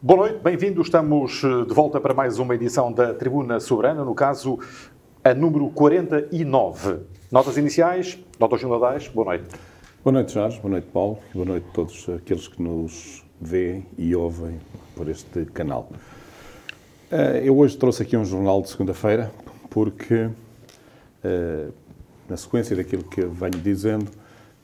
Boa noite, bem-vindo. Estamos de volta para mais uma edição da Tribuna Soberana, no caso, a número 49. Notas iniciais, notas generais, boa noite. Boa noite, Jorge, boa noite, Paulo, e boa noite a todos aqueles que nos veem e ouvem por este canal. Eu hoje trouxe aqui um jornal de segunda-feira, porque, na sequência daquilo que eu venho dizendo,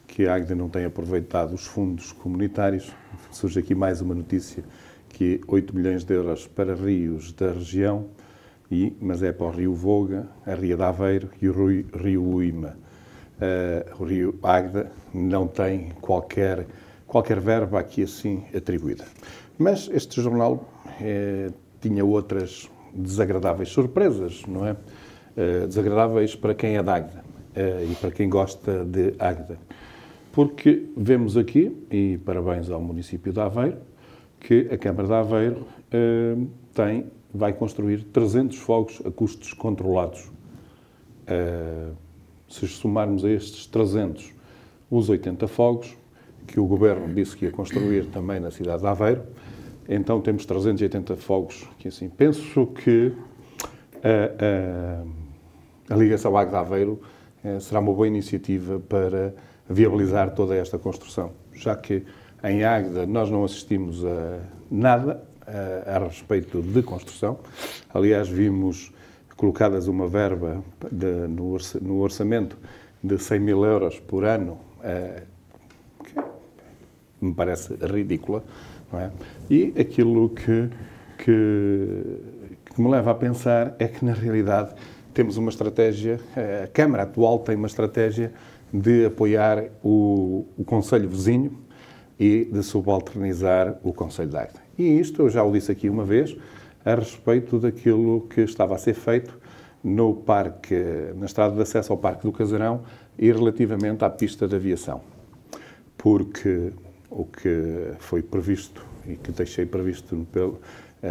que a Águeda não tem aproveitado os fundos comunitários, surge aqui mais uma notícia, que 8 milhões de euros para rios da região, mas é para o Rio Voga, a Ria de Aveiro e o Rio Uima. O Rio Águeda não tem qualquer verba aqui assim atribuída. Mas este jornal tinha outras desagradáveis surpresas, não é? Desagradáveis para quem é de Águeda e para quem gosta de Águeda. Porque vemos aqui, e parabéns ao município de Aveiro, que a Câmara de Aveiro vai construir 300 fogos a custos controlados. Se somarmos a estes 300 os 80 fogos, que o Governo disse que ia construir também na cidade de Aveiro, então temos 380 fogos, que assim, penso que a ligação Águeda Aveiro será uma boa iniciativa para viabilizar toda esta construção, já que em Águeda nós não assistimos a nada a respeito de construção. Aliás, vimos colocadas uma verba no orçamento de 100 mil euros por ano, que me parece ridícula, não é? E aquilo que me leva a pensar é que, na realidade, temos uma estratégia, a Câmara atual tem uma estratégia de apoiar o concelho vizinho e de subalternizar o concelho de Águeda. E isto eu já o disse aqui uma vez, a respeito daquilo que estava a ser feito no parque, na estrada de acesso ao Parque do Casarão e relativamente à pista de aviação. Porque o que foi previsto e que deixei previsto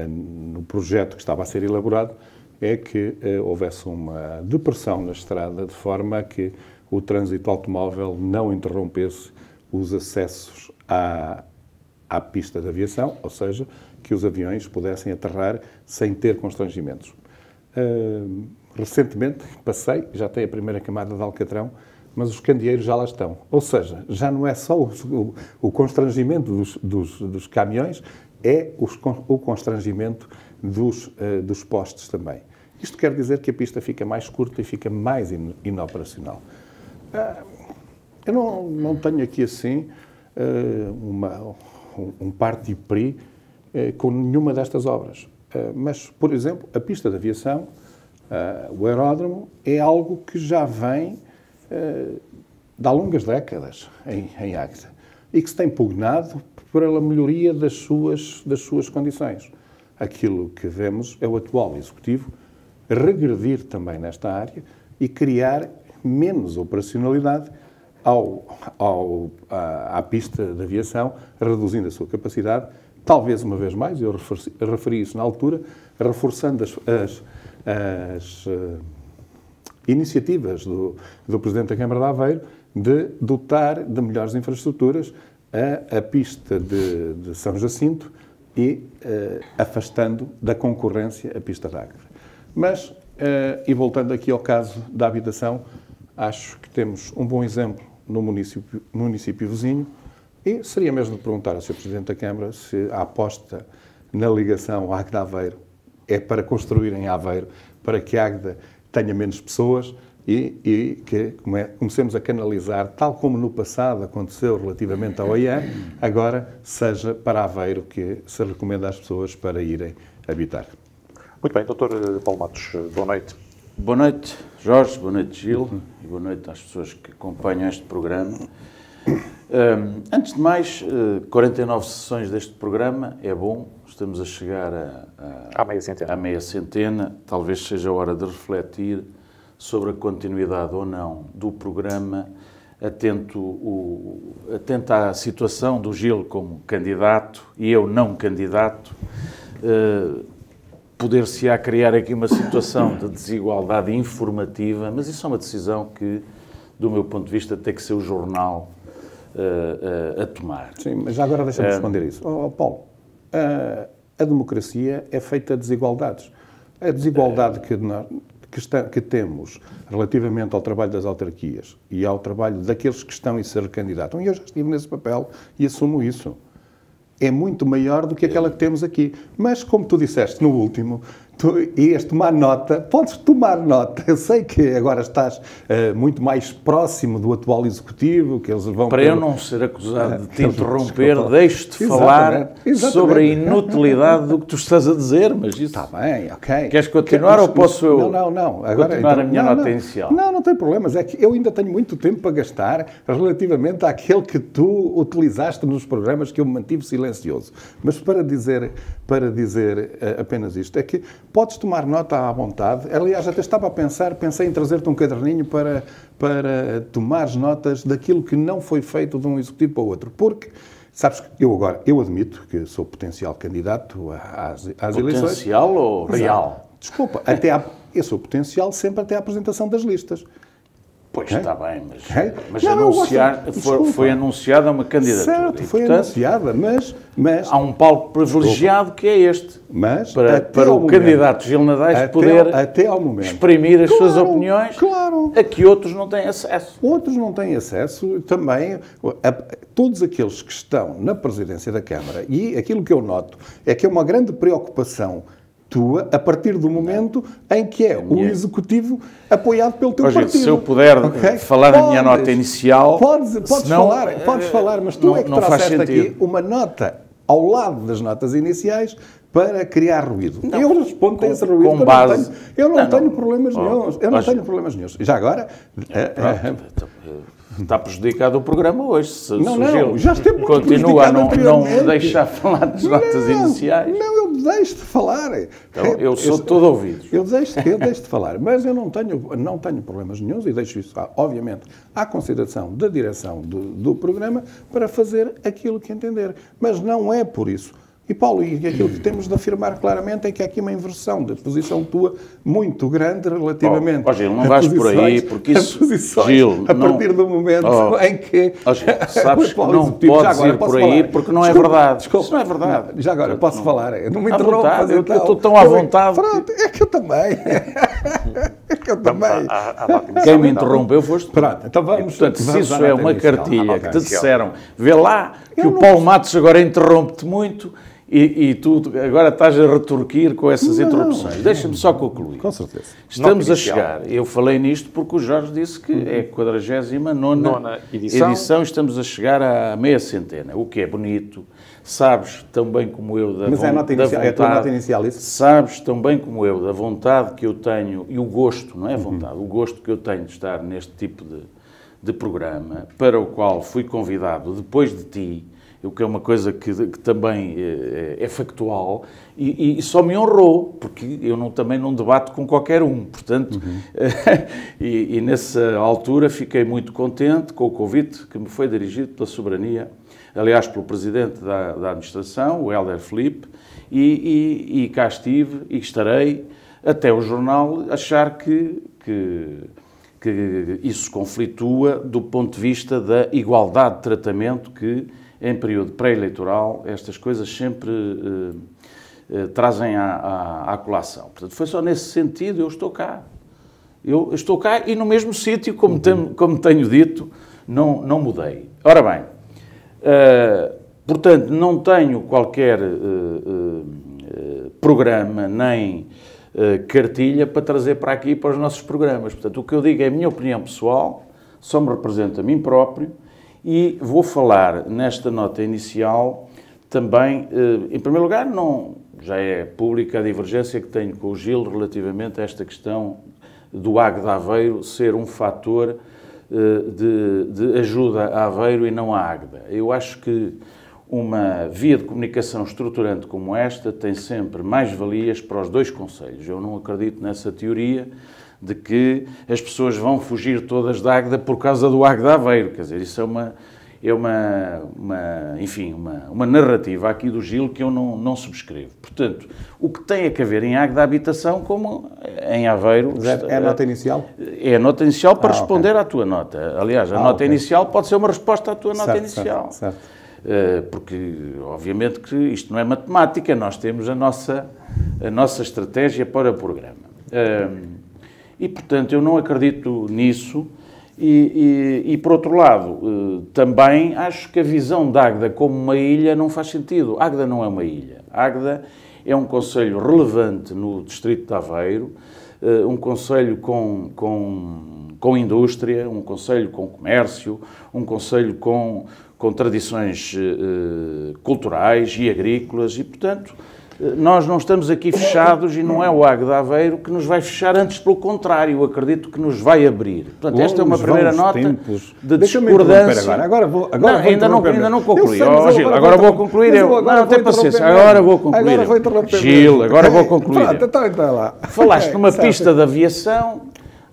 no projeto que estava a ser elaborado é que houvesse uma depressão na estrada de forma a que o trânsito automóvel não interrompesse os acessos à pista de aviação, ou seja, que os aviões pudessem aterrar sem ter constrangimentos. Recentemente passei, já tem a primeira camada de alcatrão, mas os candeeiros já lá estão. Ou seja, já não é só o constrangimento dos caminhões, é o constrangimento dos postes também. Isto quer dizer que a pista fica mais curta e fica mais inoperacional. Eu não tenho aqui assim um parti pris com nenhuma destas obras. Mas, por exemplo, a pista de aviação, o aeródromo, é algo que já vem de há longas décadas em Águeda e que se tem pugnado pela melhoria das suas condições. Aquilo que vemos é o atual Executivo regredir também nesta área e criar menos operacionalidade à pista de aviação, reduzindo a sua capacidade, talvez uma vez mais, eu referi isso na altura, reforçando as iniciativas do Presidente da Câmara de Aveiro de dotar de melhores infraestruturas a pista de São Jacinto e afastando da concorrência a pista de Águeda. Mas, e voltando aqui ao caso da habitação, acho que temos um bom exemplo no município vizinho e seria mesmo de perguntar ao Sr. Presidente da Câmara se a aposta na ligação Águeda-Aveiro é para construir em Aveiro, para que Águeda tenha menos pessoas e que comecemos a canalizar, tal como no passado aconteceu relativamente ao OIE, agora seja para Aveiro que se recomenda às pessoas para irem habitar. Muito bem, Dr. Paulo Matos, boa noite. Boa noite, Jorge, boa noite, Gil, e boa noite às pessoas que acompanham este programa. Antes de mais, 49 sessões deste programa, é bom, estamos a chegar à meia centena, talvez seja a hora de refletir sobre a continuidade ou não do programa, atento à situação do Gil como candidato e eu não candidato, poder-se-á criar aqui uma situação de desigualdade informativa, mas isso é uma decisão que, do meu ponto de vista, tem que ser o jornal a tomar. Sim, mas já agora deixa-me responder isso. Paulo, A democracia é feita de desigualdades. A desigualdade que temos relativamente ao trabalho das autarquias e ao trabalho daqueles que estão e se recandidatam, e eu já estive nesse papel e assumo isso, é muito maior do que aquela que temos aqui. Mas, como tu disseste no último, tu ias tomar nota, podes tomar nota. Eu sei que agora estás muito mais próximo do atual Executivo, que eles vão... Para eu não ser acusado de te interromper, deixo-te falar sobre a inutilidade do que tu estás a dizer, mas isso... Está bem, ok. Queres continuar ou posso eu não. Agora, continuar a minha nota inicial? Não tem problemas. É que eu ainda tenho muito tempo para gastar relativamente àquele que tu utilizaste nos programas que eu me mantive silencioso. Mas para dizer apenas isto, é que podes tomar nota à vontade. Aliás, até estava a pensei em trazer-te um caderninho para tomares notas daquilo que não foi feito de um executivo para o outro. Porque, sabes, eu admito que sou potencial candidato às eleições. Potencial ou real? Desculpa, eu sou potencial sempre até à apresentação das listas. Pois, está bem, mas não, foi anunciada uma candidatura. Certo, foi anunciada, mas... Há um palco privilegiado que é este. Mas, para o candidato Gil Nadaes poder exprimir as suas opiniões a que outros não têm acesso. Outros não têm acesso também. Todos aqueles que estão na presidência da Câmara, e aquilo que eu noto é que é uma grande preocupação tua, a partir do momento em que é o Executivo apoiado pelo teu partido. Se eu puder falar na minha nota inicial... Podes falar, mas tu é que trouxeste aqui uma nota ao lado das notas iniciais para criar ruído. Eu respondo a esse ruído. Eu não tenho problemas nenhuns. Eu não tenho problemas nenhuns. Já agora... Está prejudicado o programa hoje. Já esteve muito continua a não me deixar falar das notas iniciais. Não, eu deixo de falar. Então, eu sou todo ouvido. Eu deixo de falar, mas eu não tenho problemas nenhuns e deixo isso, obviamente, à consideração da direção do programa para fazer aquilo que entender. Mas não é por isso. E, Paulo, aquilo que temos de afirmar claramente é que há aqui uma inversão de posição tua muito grande relativamente... Gil, não vais por aí, porque isso... Gil, a partir do momento em que... Gil, sabes que não podes ir por aí porque não é verdade. Desculpa, isso não é verdade. Já agora, posso falar? Não me interrompas. Eu estou tão à vontade. Pronto, é que eu também. Quem me interrompeu foste... Pronto, então vamos... Portanto, se isso é uma cartilha que te disseram, vê lá que o Paulo Matos agora interrompe-te muito... E tu agora estás a retorquir com essas interrupções. Deixa-me só concluir. Com certeza. Estamos a chegar, eu falei nisto porque o Jorge disse que é a 49ª edição, estamos a chegar à meia centena, o que é bonito. Sabes tão bem como eu da vontade... Mas é a nota inicial, é a tua nota inicial isso? Sabes tão bem como eu da vontade que eu tenho, e o gosto, não é a vontade, o gosto que eu tenho de estar neste tipo de programa, para o qual fui convidado depois de ti, o que é uma coisa que também é factual, e só me honrou, porque eu também não debato com qualquer um, portanto, e nessa altura fiquei muito contente com o convite que me foi dirigido pela Soberania, aliás, pelo Presidente da Administração, o Hélder Filipe, e cá estive e estarei até o jornal achar que isso conflitua do ponto de vista da igualdade de tratamento que em período pré-eleitoral, estas coisas sempre trazem à colação. Portanto, foi só nesse sentido, eu estou cá. Eu estou cá e no mesmo sítio, como tenho dito, não mudei. Ora bem, portanto, não tenho qualquer programa nem cartilha para trazer para aqui para os nossos programas. Portanto, o que eu digo é a minha opinião pessoal, só me representa a mim próprio. E vou falar nesta nota inicial também, em primeiro lugar, já é pública a divergência que tenho com o Gil relativamente a esta questão do AG de Aveiro ser um fator de ajuda a Aveiro e não à Águeda. Eu acho que uma via de comunicação estruturante como esta tem sempre mais valias para os dois concelhos. Eu não acredito nessa teoria de que as pessoas vão fugir todas da Águeda por causa do AG de Aveiro. Quer dizer, isso é uma narrativa aqui do Gil que eu não subscrevo. Portanto, o que tem que haver em Águeda habitação, como em Aveiro... É a nota inicial? É a nota inicial para responder à tua nota. Aliás, a nota inicial pode ser uma resposta à tua nota inicial. Certo. Porque, obviamente, que isto não é matemática, nós temos a nossa estratégia para o programa. E, portanto, eu não acredito nisso. E, por outro lado, também acho que a visão de Águeda como uma ilha não faz sentido. Águeda não é uma ilha. Águeda é um concelho relevante no distrito de Aveiro, um concelho com indústria, um concelho com comércio, um concelho com tradições culturais e agrícolas e, portanto, nós não estamos aqui fechados e não é o Águeda Aveiro que nos vai fechar, antes pelo contrário, eu acredito que nos vai abrir. Portanto, esta é uma primeira nota de discordância. Ainda não concluí. Gil, agora vou concluir. Não, tem paciência. Agora vou concluir. Gil, agora vou concluir. Falaste numa pista de aviação,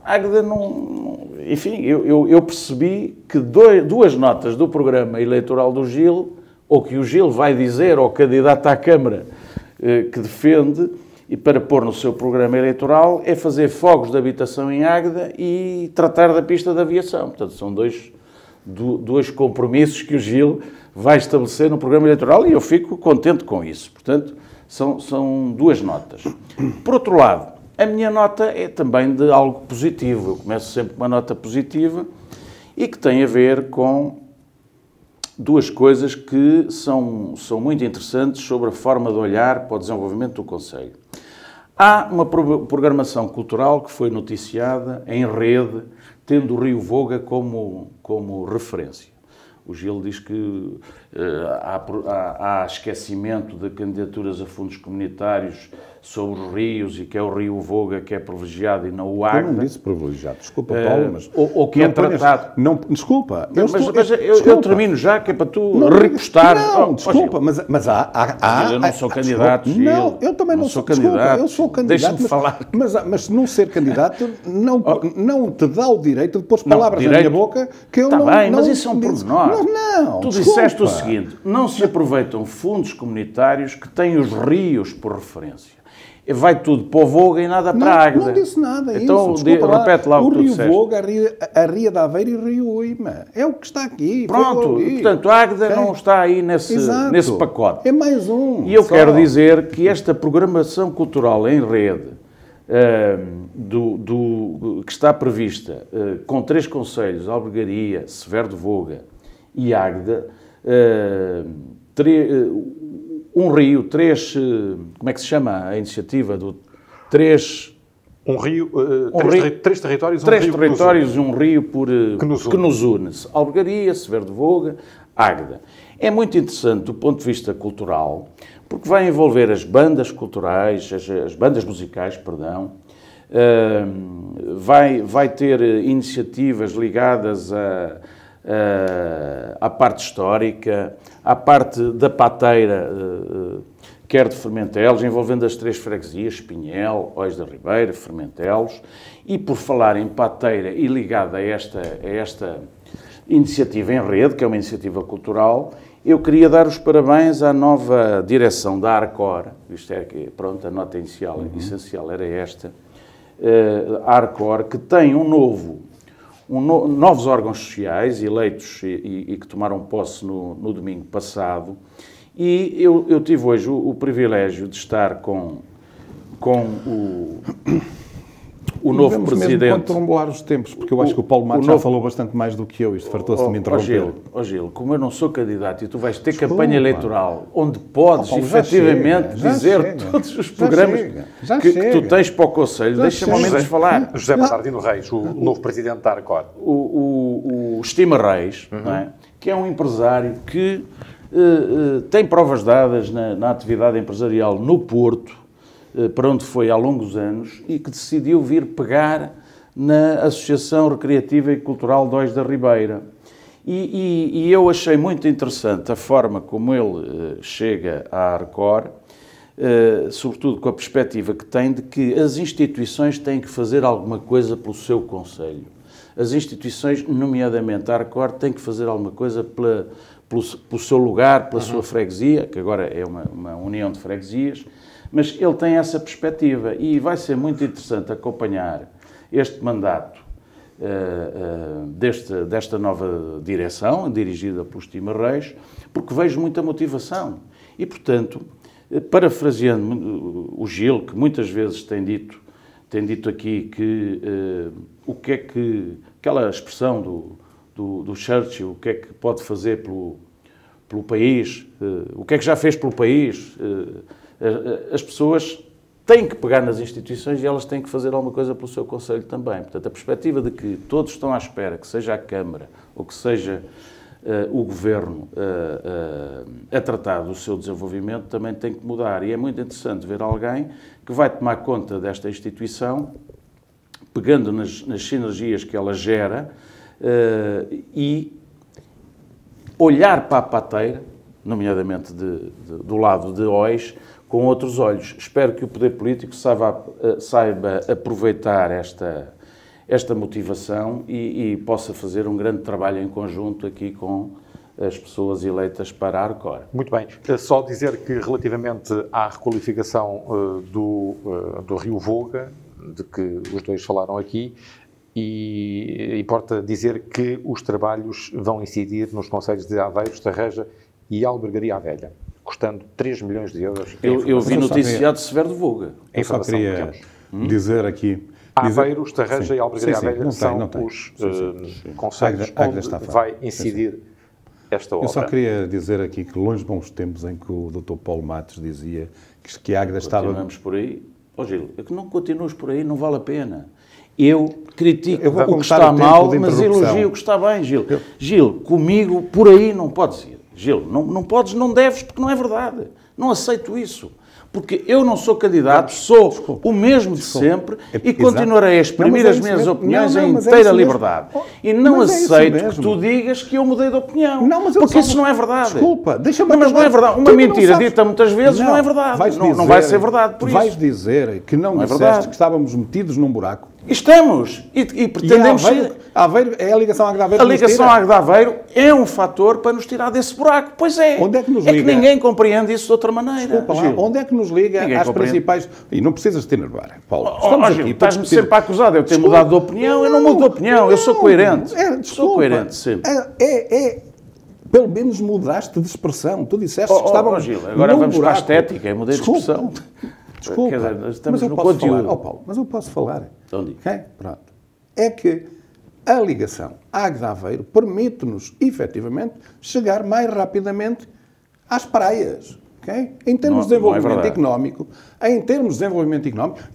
Águeda não... Enfim, eu percebi que duas notas do programa eleitoral do Gil, ou que o Gil vai dizer ao candidato à Câmara que defende, e para pôr no seu programa eleitoral, é fazer fogos de habitação em Águeda e tratar da pista de aviação. Portanto, são dois compromissos que o Gil vai estabelecer no programa eleitoral e eu fico contente com isso. Portanto, são duas notas. Por outro lado, a minha nota é também de algo positivo. Eu começo sempre com uma nota positiva e que tem a ver com duas coisas que são muito interessantes sobre a forma de olhar para o desenvolvimento do concelho. Há uma programação cultural que foi noticiada em rede, tendo o Rio Voga como referência. O Gil diz que há esquecimento de candidaturas a fundos comunitários sobre os rios e que é o Rio Voga que é privilegiado e não o Águeda. Eu não disse privilegiado, desculpa, Paulo, mas... Ou que é tratado... Não, desculpa. Eu termino já, que é para tu repostar... Não, desculpa, mas há... Eu não sou candidato, Gil. Não, eu também não sou candidato. Desculpa, eu sou candidato. Deixa-me falar. Mas não ser candidato não te dá o direito de pôr palavras na minha boca que eu não... Está bem, mas isso é um pormenor. Não, tu disseste o seguinte, não se aproveitam fundos comunitários que têm os rios por referência. Vai tudo para o Voga e nada para a Águeda. Não disse nada. Então, repete lá o que tu disseste. O Rio Voga, a Ria de Aveiro e o Rio Uima. É o que está aqui. Pronto. Portanto, a Águeda não está aí nesse pacote. É mais um. E eu quero dizer que esta programação cultural em rede, que está prevista com 3 concelhos, Albergaria, Severo de Voga e Águeda, um rio, 3... Como é que se chama a iniciativa? Três territórios, e um rio que nos une. Albergaria, Severo de Voga, Águeda. É muito interessante do ponto de vista cultural, porque vai envolver as bandas culturais, as bandas musicais, perdão, vai ter iniciativas ligadas à parte histórica, à parte da pateira, quer de Fermentelos, envolvendo as 3 freguesias, Espinhel, Ois da Ribeira, Fermentelos, e por falar em pateira e ligada a esta iniciativa em rede, que é uma iniciativa cultural, eu queria dar os parabéns à nova direção da Arcor, isto é que, pronto, a nota inicial, essencial era esta, a Arcor, que tem novos órgãos sociais eleitos e que tomaram posse no domingo passado, e eu tive hoje o privilégio de estar com o novo presidente... Mesmo quando trombolar os tempos, porque eu acho que o Paulo Matos já falou bastante mais do que eu, isto fartou-se de me interromper. Gil, como eu não sou candidato e tu vais ter campanha eleitoral onde podes efetivamente dizer todos os programas que tu tens para o Conselho, deixa-me ao menos falar. José Bernardino Reis, o novo presidente da Arcor. O Estima Reis, não é? Que é um empresário que tem provas dadas na atividade empresarial no Porto, para onde foi há longos anos, e que decidiu vir pegar na Associação Recreativa e Cultural de Ois da Ribeira. E eu achei muito interessante a forma como ele chega à Arcor, sobretudo com a perspectiva que tem de que as instituições têm que fazer alguma coisa pelo seu concelho. As instituições, nomeadamente a Arcor, têm que fazer alguma coisa pelo seu lugar, pela sua freguesia, que agora é uma união de freguesias, mas ele tem essa perspectiva e vai ser muito interessante acompanhar este mandato desta nova direção, dirigida por Estima Reis, porque vejo muita motivação. E, portanto, parafraseando o Gil, que muitas vezes tem dito aqui que o que é que, aquela expressão do Churchill, o que é que pode fazer pelo país, o que é que já fez pelo país, as pessoas têm que pegar nas instituições e elas têm que fazer alguma coisa pelo seu Conselho também. Portanto, a perspectiva de que todos estão à espera, que seja a Câmara ou que seja o Governo a tratar do seu desenvolvimento, também tem que mudar. E é muito interessante ver alguém que vai tomar conta desta instituição, pegando nas sinergias que ela gera e olhar para a pateira, nomeadamente do lado de Ois, com outros olhos. Espero que o poder político saiba aproveitar esta motivação e possa fazer um grande trabalho em conjunto aqui com as pessoas eleitas para a Arcor. Muito bem. Só dizer que relativamente à requalificação do Rio Voga, de que os dois falaram aqui, e importa dizer que os trabalhos vão incidir nos concelhos de Aveiros, Tarreja e Albergaria à Velha, custando 3 milhões de euros. Eu vi noticiado de Severo de Voga. Eu só queria dizer aqui... Aveiros, Tarreja e Albergaria à Velha são os concelhos onde vai incidir esta obra. Eu só queria dizer aqui que longe de bons tempos em que o Dr. Paulo Matos dizia que a Águeda estava... Continuamos por aí. Gil, é que não continuas por aí, não vale a pena. Eu critico o que está mal, mas elogio o que está bem, Gil. Gil, comigo por aí não podes ir. Gil, não podes, não deves, porque não é verdade. Não aceito isso. Porque eu não sou candidato, sou o mesmo de sempre e continuarei a exprimir as minhas opiniões em inteira liberdade. E não aceito que tu digas que eu mudei de opinião, porque isso não é verdade. Desculpa, deixa-me... Mas não é verdade. Uma mentira dita muitas vezes não é verdade. Não vai ser verdade por isso. Vais dizer que não disseste que estávamos metidos num buraco. Estamos e pretendemos ser... Aveiro é a ligação Águeda-Aveiro. A ligação Águeda-Aveiro é um fator para nos tirar desse buraco. Pois é. Onde é que nos liga? É que ninguém compreende isso de outra maneira. Desculpa lá, onde é que nos liga às principais... E não precisas te enervar, Paulo. Estás-me sempre a acusar de eu ter mudado de opinião. Eu não mudo de opinião, eu sou coerente. Sou coerente sempre. Pelo menos mudaste de expressão. Tu disseste que estávamos... Gil, agora vamos para a estética, eu mudei de expressão. Desculpa, estamos mas eu no posso conteúdo. falar. Paulo, mas eu posso falar. Então diga. Okay? Pronto. É que a ligação Águeda-Aveiro permite-nos, efetivamente, chegar mais rapidamente às praias. Okay? Em termos de desenvolvimento económico,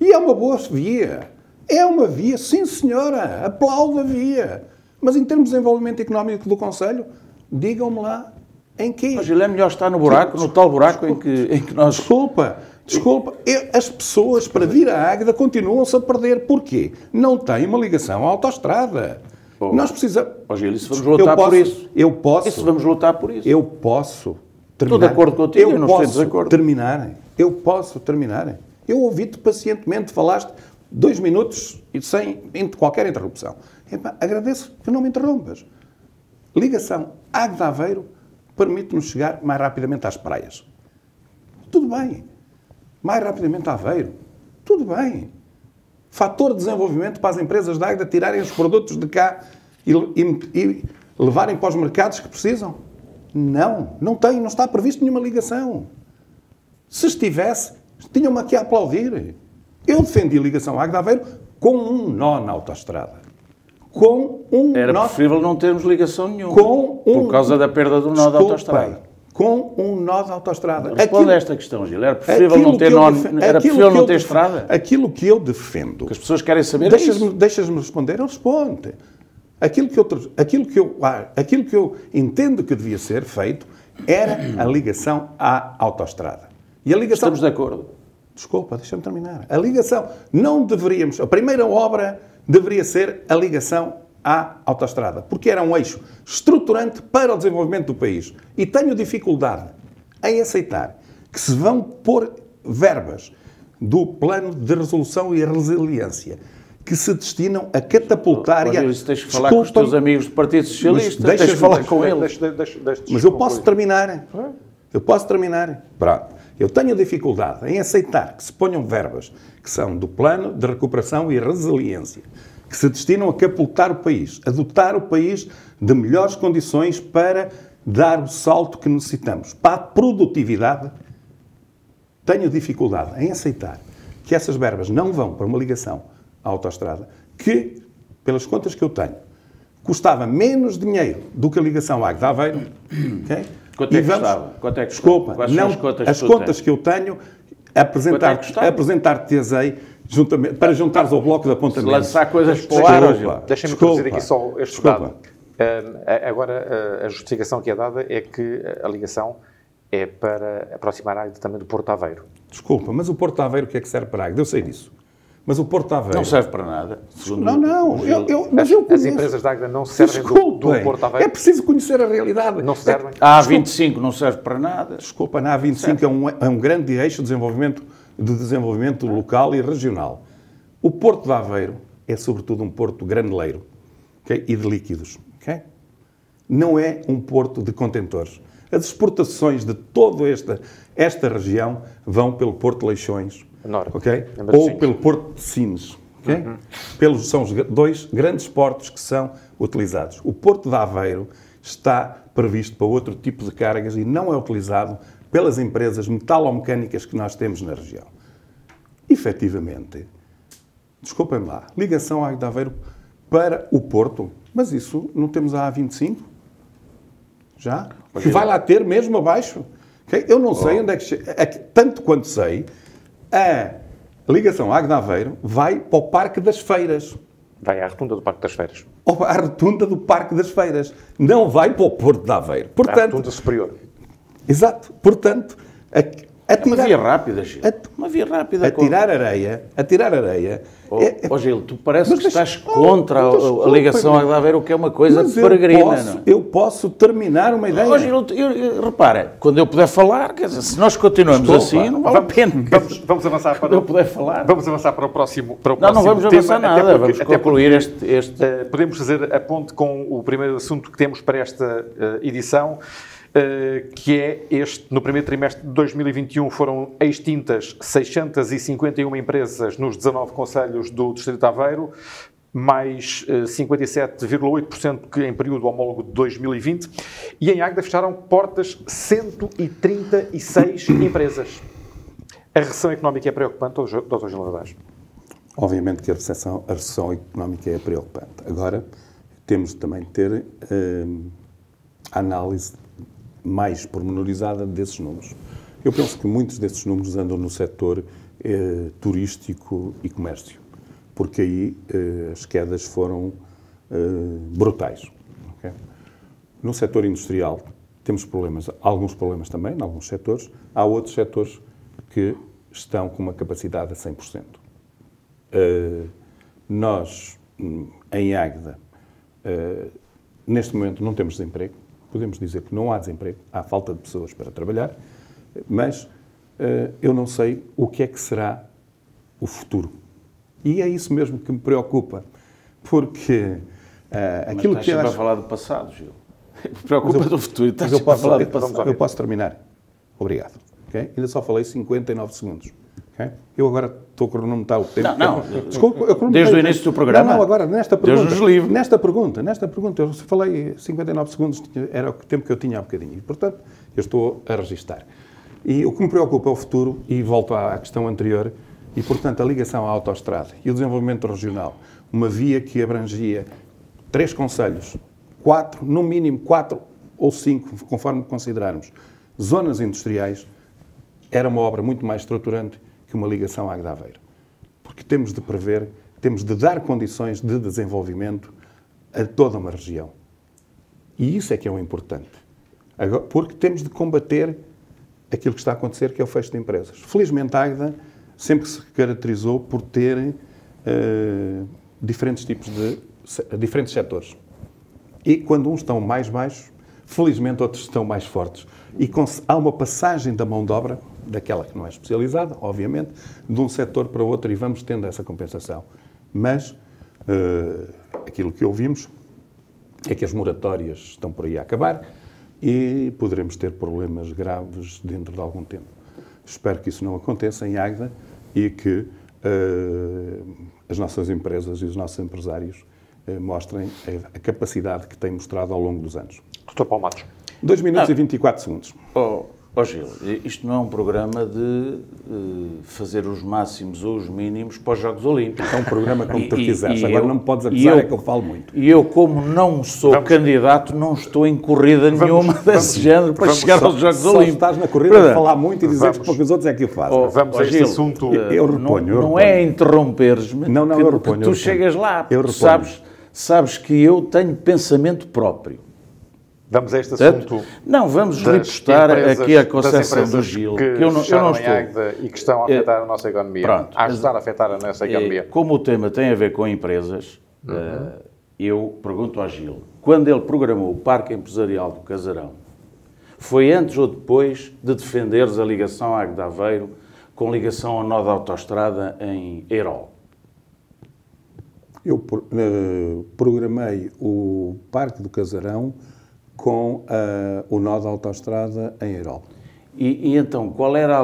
e é uma boa via. É uma via, sim senhora, aplaudo a via. Mas em termos de desenvolvimento económico do Conselho, digam-me lá em quê? Mas ele é melhor estar no buraco, no tal buraco em que nós... Desculpa, as pessoas para vir à Águeda continuam-se a perder. Porquê? Não têm uma ligação à autoestrada. Nós precisamos... Gil, isso vamos lutar por isso. Isso vamos lutar por isso. Eu posso terminar. Estou de acordo contigo, eu não estou em desacordo. Eu posso terminar. Eu ouvi-te pacientemente, falaste 2 minutos e sem qualquer interrupção. Agradeço que não me interrompas. Ligação Águeda-Aveiro permite-nos chegar mais rapidamente às praias. Tudo bem. Mais rapidamente a Aveiro. Tudo bem. Fator de desenvolvimento para as empresas da Águeda tirarem os produtos de cá e levarem para os mercados que precisam? Não está previsto nenhuma ligação. Se estivesse, tinham-me aqui a aplaudir. Eu defendi a ligação Águeda-Aveiro com um nó na autoestrada. Era preferível não termos ligação nenhuma. Por causa da perda do nó da autoestrada. Com um nó de autoestrada. Responde a esta questão, Gil. Era preferível não ter nó, era preferível não ter estrada? Aquilo que eu defendo... Que as pessoas querem saber Deixas-me responder, eu respondo. Aquilo que eu entendo que devia ser feito era a ligação à autoestrada. E a ligação... Estamos de acordo. Desculpa, deixa-me terminar. A ligação... Não deveríamos... A primeira obra deveria ser a ligação à autoestrada, porque era um eixo estruturante para o desenvolvimento do país. E tenho dificuldade em aceitar que se vão pôr verbas do plano de resolução e resiliência que se destinam a catapultar... Isso tens que falar com os teus amigos do Partido Socialista, tens que falar com eles. Mas eu posso terminar. Pronto. Eu tenho dificuldade em aceitar que se ponham verbas que são do plano de recuperação e resiliência, que se destinam a catapultar o país, a dotar o país de melhores condições para dar o salto que necessitamos. Para a produtividade, tenho dificuldade em aceitar que essas verbas não vão para uma ligação à autoestrada, que, pelas contas que eu tenho, custava menos dinheiro do que a ligação à Águeda-Aveiro. Okay? Quanto é que custava? Desculpa, não, as contas que eu tenho, apresentar-te-ei para juntares ao bloco de apontamentos. Lançar coisas para o ar. Deixem-me introduzir aqui só este dado. Agora, a justificação que é dada é que a ligação é para aproximar a Águeda também do Porto Aveiro. Desculpa, mas o Porto Aveiro o que é que serve para a Águeda? Eu sei disso. Mas o Porto Aveiro... Não serve para nada. As empresas da Águeda não servem do Porto Aveiro. É preciso conhecer a realidade. Não servem. A A25 não serve para nada. Desculpa, a A25 é um grande eixo de desenvolvimento local e regional. O Porto de Aveiro é, sobretudo, um porto graneleiro, okay? E de líquidos. Okay? Não é um porto de contentores. As exportações de toda esta região vão pelo Porto de Leixões, okay? Ou pelo Porto de Sines. Okay? São os dois grandes portos que são utilizados. O Porto de Aveiro está previsto para outro tipo de cargas e não é utilizado pelas empresas metalomecânicas que nós temos na região. Efetivamente, desculpem lá, ligação à Águeda de Aveiro para o Porto, mas isso não temos a A25? Já? Que vai lá ter mesmo abaixo? Okay? Eu não sei onde é que chega. Tanto quanto sei, a ligação à Águeda de Aveiro vai para o Parque das Feiras. Vai à rotunda do Parque das Feiras. Ou à rotunda do Parque das Feiras. Não vai para o Porto de Aveiro. Portanto, à rotunda superior. Exato. Portanto, uma via rápida, Gil. Uma via rápida. A tirar areia. Gil, tu parece que estás contra a ligação à Águeda de Aveiro, o que é uma coisa peregrina. Eu posso terminar uma ideia. Gil, repara, quando eu puder falar, quer dizer, se nós continuamos assim, não vale a pena. Vamos avançar para... Quando eu puder falar. Vamos avançar para o próximo não vamos avançar nada. Vamos concluir este... Podemos fazer a ponte com o primeiro assunto que temos para esta edição, que é no primeiro trimestre de 2021 foram extintas 651 empresas nos 19 concelhos do Distrito de Aveiro, mais 57,8% que em período homólogo de 2020, e em Águeda fecharam portas 136 empresas. A recessão económica é preocupante, Dr. Gil Lavage? Obviamente que a recessão económica é preocupante. Agora, temos também de ter a análise mais pormenorizada desses números. Eu penso que muitos desses números andam no setor turístico e comércio, porque aí as quedas foram brutais. Okay? No setor industrial temos alguns problemas também, em alguns setores. Há outros setores que estão com uma capacidade a 100%. Nós, em Águeda, neste momento não temos desemprego. Podemos dizer que não há desemprego, há falta de pessoas para trabalhar, mas eu não sei o que é que será o futuro. E é isso mesmo que me preocupa, porque aquilo que eu acho... a falar do passado, Gil. Preocupa do futuro. Eu posso terminar. Obrigado. Okay? Ainda só falei 59 segundos. Okay? Eu agora estou a cronometrar o tempo. Desculpa, desde o início do programa. Agora, nesta pergunta. Deus nos livre. Nesta pergunta, eu falei 59 segundos, era o tempo que eu tinha há bocadinho. E, portanto, eu estou a registar. E o que me preocupa é o futuro, e volto à questão anterior, e, portanto, a ligação à autoestrada e o desenvolvimento regional. Uma via que abrangia 3 concelhos, 4, no mínimo 4 ou 5, conforme considerarmos, zonas industriais, era uma obra muito mais estruturante que uma ligação à Águeda de Aveiro. Porque temos de prever, temos de dar condições de desenvolvimento a toda uma região. E isso é que é o importante. Agora, porque temos de combater aquilo que está a acontecer, que é o fecho de empresas. Felizmente, a Águeda sempre se caracterizou por ter diferentes tipos de... diferentes setores. E quando uns estão mais baixos, felizmente outros estão mais fortes. E há uma passagem da mão de obra, daquela que não é especializada, obviamente, de um setor para outro, e vamos tendo essa compensação. Mas aquilo que ouvimos é que as moratórias estão por aí a acabar e poderemos ter problemas graves dentro de algum tempo. Espero que isso não aconteça em Águeda e que as nossas empresas e os nossos empresários mostrem a capacidade que têm mostrado ao longo dos anos. Dr. Paulo Matos. 2 minutos e 24 segundos. Gil, isto não é um programa de fazer os máximos ou os mínimos para os Jogos Olímpicos. É um programa como tu quiseres. Agora não me podes acusar, é que eu falo muito. E eu, como não sou candidato, não estou em corrida nenhuma desse género para chegar aos Jogos Olímpicos. Estás na corrida de falar muito e dizer que os outros é que o fazem. Vamos a este assunto. Eu reponho. Não é interromperes-me que tu chegas lá. Eu sabes que eu tenho pensamento próprio. Vamos a este assunto. Não, vamos repostar aqui a Conceição do Gil, que eu não estou. E que estão a afetar a nossa economia. Pronto. A ajudar a afetar a nossa economia. Como o tema tem a ver com empresas, eu pergunto ao Gil, quando ele programou o Parque Empresarial do Casarão, foi antes ou depois de defenderes a ligação à Águeda de Aveiro com ligação ao nó da autoestrada em Eirol? Eu programei o Parque do Casarão com o nó da autoestrada em Eirol. E então, qual era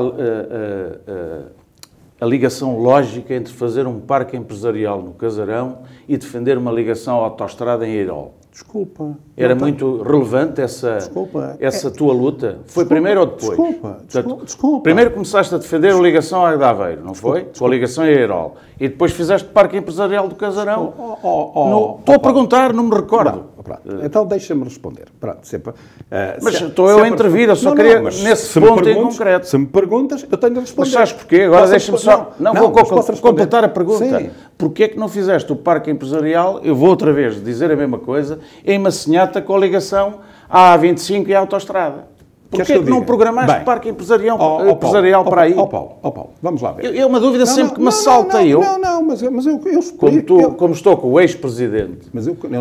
a ligação lógica entre fazer um parque empresarial no Casarão e defender uma ligação à autoestrada em Eirol? Desculpa. Era muito relevante essa tua luta? Foi primeiro ou depois? Desculpa. Primeiro começaste a defender a ligação à Águeda de Aveiro, não foi? Com a ligação a Eirol. E depois fizeste o Parque Empresarial do Casarão. Estou a perguntar, não me recordo. Então deixa-me responder. Mas estou eu a intervir, eu só queria nesse ponto em concreto. Se me perguntas, eu tenho de responder. Mas sabes porquê? Agora deixa-me só... Não, vou completar a pergunta. Sim. Porquê é que não fizeste o Parque Empresarial, eu vou outra vez dizer a mesma coisa, em Massinhata com a ligação à A25 e à autoestrada? Porquê é que não programaste o Parque Empresarial para aí? Paulo, vamos lá ver. É uma dúvida sempre que me assalta. Mas eu explico. Como estou com o ex-presidente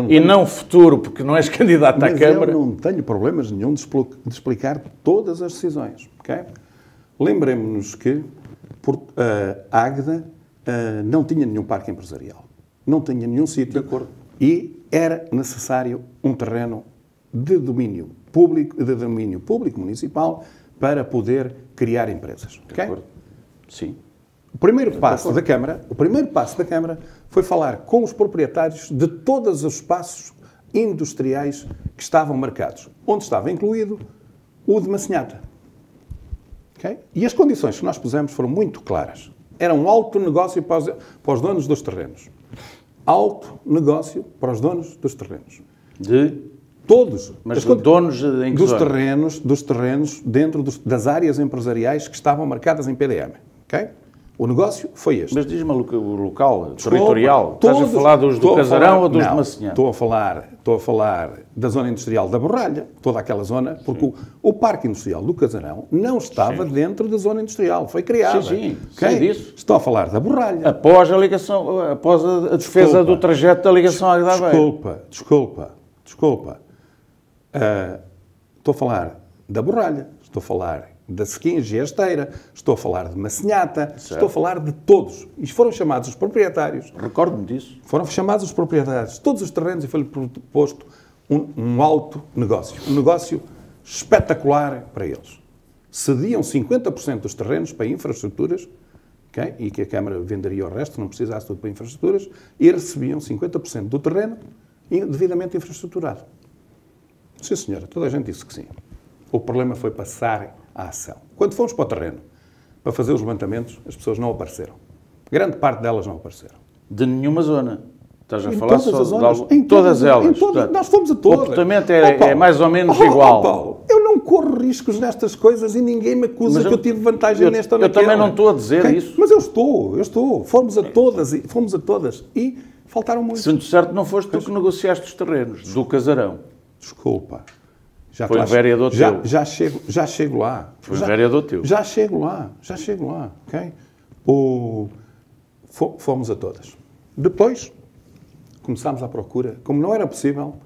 e não futuro, porque não és candidato à Câmara... eu não tenho problemas nenhum de explicar todas as decisões. Okay? Lembremos-nos que a Águeda não tinha nenhum parque empresarial. Não tinha nenhum sítio. De acordo. E era necessário um terreno de domínio público municipal para poder criar empresas. De acordo. Sim. O primeiro passo da Câmara foi falar com os proprietários de todos os espaços industriais que estavam marcados, onde estava incluído o de Massinhata. Okay? E as condições que nós pusemos foram muito claras. Era um alto negócio para os donos dos terrenos. Alto negócio para os donos dos terrenos. Todos. Mas donos em que dos terrenos dentro das áreas empresariais que estavam marcadas em PDM. Okay? O negócio foi este. Mas diz-me o local, territorial. Estás a falar dos do Casarão ou dos de Massinhata? Estou a falar da zona industrial da Borralha, toda aquela zona, porque o Parque Industrial do Casarão não estava dentro da zona industrial, foi criado. Sim, sei disso. Estou a falar da Borralha. Após a defesa do trajeto da ligação à Águeda de Aveiro. Desculpa. Estou a falar da Borralha, estou a falar da Sequinha e Esteira, estou a falar de Massinhata, estou a falar de todos. E foram chamados os proprietários. Recordo-me disso. Foram chamados os proprietários de todos os terrenos e foi-lhe proposto um alto negócio. Um negócio espetacular para eles. Cediam 50% dos terrenos para infraestruturas, okay? E que a Câmara venderia o resto, não precisasse tudo para infraestruturas, e recebiam 50% do terreno devidamente infraestruturado. Sim, senhora, toda a gente disse que sim. O problema foi passar à ação. Quando fomos para o terreno, para fazer os levantamentos, as pessoas não apareceram. Grande parte delas não apareceram. De nenhuma zona. Estás a falar só de todas elas. Nós fomos a todas. O comportamento é mais ou menos igual. Paulo, eu não corro riscos nestas coisas e ninguém me acusa que eu tive vantagem nesta ou naquela. Eu também não estou a dizer isso. Mas eu estou. Fomos a todas e faltaram muitos. Sendo certo, não foste tu que negociaste os terrenos do Casarão. Desculpa. Foi um vereador teu. Já chego lá. Foi um vereador teu. Já chego lá. Okay? Fomos a todas. Depois, começámos à procura. Como não era possível,